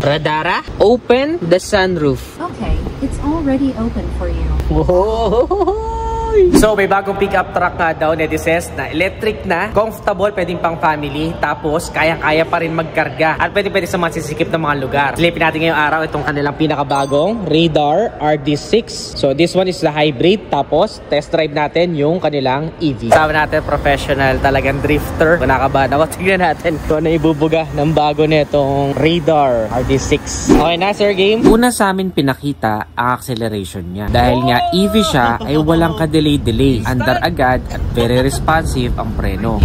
Radara, open the sunroof. Okay, it's already open for you. Whoa! So, may bagong pickup truck nga daw, netizens, na electric na, comfortable, pwedeng pang family, tapos kaya-kaya pa rin magkarga at pwede sa mga sisikip ng mga lugar. Silipin natin ngayong araw itong kanilang pinakabagong Radar RD6. So, this one is the hybrid, tapos test drive natin yung kanilang EV. Sabi natin, professional, talagang drifter. Manakabahan ako, tignan natin kung ano ibubuga ng bago netong Radar RD6. Okay na, sir, game? Una sa amin pinakita ang acceleration niya. Dahil nga EV siya, ay walang delay. Andar agad at very responsive ang preno.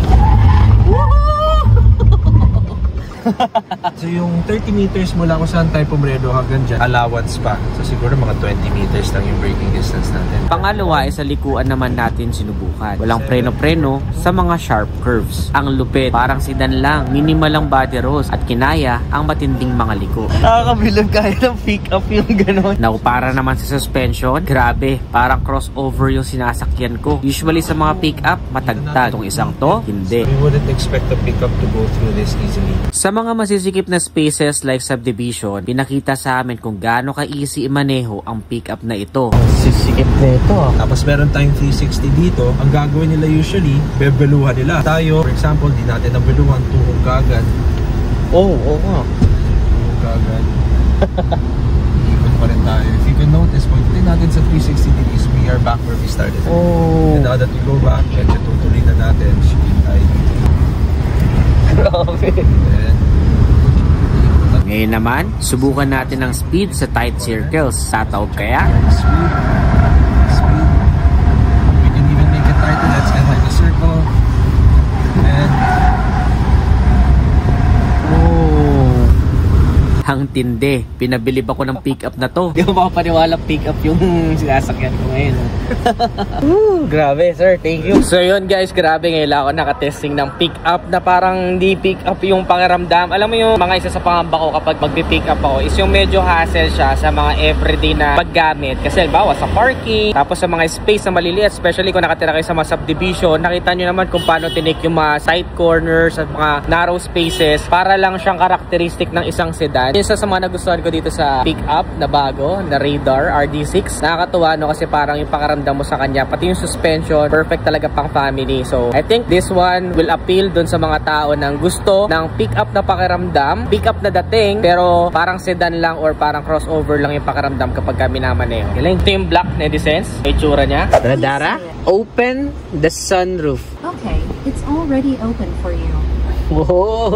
So yung 30 meters mula kung saan tayo pumreno hanggang dyan, allowance pa. So siguro mga 20 meters lang yung braking distance natin. Pangalawa ay sa likuan naman natin sinubukan. Walang preno-preno sa mga sharp curves. Ang lupit, parang sedan lang, minimal ang body rolls at kinaya ang matinding mga liko. Nakakabilog kaya ng pick up yung gano'n. Para naman sa suspension, grabe, parang crossover yung sinasakyan ko. Usually sa mga pick up, matagtag. Itong isang to, hindi. We wouldn't expect a pickup to go through this easily. Sa mga masisikip na spaces like subdivision, pinakita sa amin kung gaano ka-easy imaneho ang pickup na ito. Sisikip na ito. Tapos meron tayong 360 dito. Ang gagawin nila usually, bebeluhan nila. Tayo, for example, di natin nabeluhan, tuhog kagad. Oo nga. Tuhog kagad. Ikot pa rin tayo. If you can notice, pagdating natin sa 360 degrees, we are back where we started. And now that we go back, medyo tutuloy na natin. Shipping tayo dito. Grabe. Ngayon naman, subukan natin ang speed sa tight circles. Tataob kaya? Speed. We can even make it tighter. Let's enter the circle. And ang tindi. Pinabilib ako ng pickup na to. Hindi ko makapaniwala pickup yung sinasakyan ko ngayon. Grabe, sir. Thank you. So yun guys, grabe. Ngayon ako nakatesting ng pickup na parang hindi pickup yung pangiramdam. Alam mo yung mga isa sa pangamba ko kapag magpi-pick up ako is yung medyo hassle siya sa mga everyday na paggamit. Kasi halimbawa sa parking, tapos sa mga space na maliliit, especially kung nakatira kayo sa mga subdivision, nakita nyo naman kung paano tinik yung mga side corners at mga narrow spaces para lang siyang karakteristik ng isang sedan. Isa sa mga nagustuhan ko dito sa pickup na bago, na Radar RD6. Nakakatuwa no kasi parang yung pakaramdam mo sa kanya, pati yung suspension, perfect talaga pang family. So, I think this one will appeal dun sa mga tao nang gusto ng pickup na pakiramdam, pickup na dating, pero parang sedan lang or parang crossover lang yung pakiramdam kapag kami namaneho. Galing. Ito yung black, netizens. May tsura niya. Radara, open the sunroof. Okay, it's already open for you. Whoa!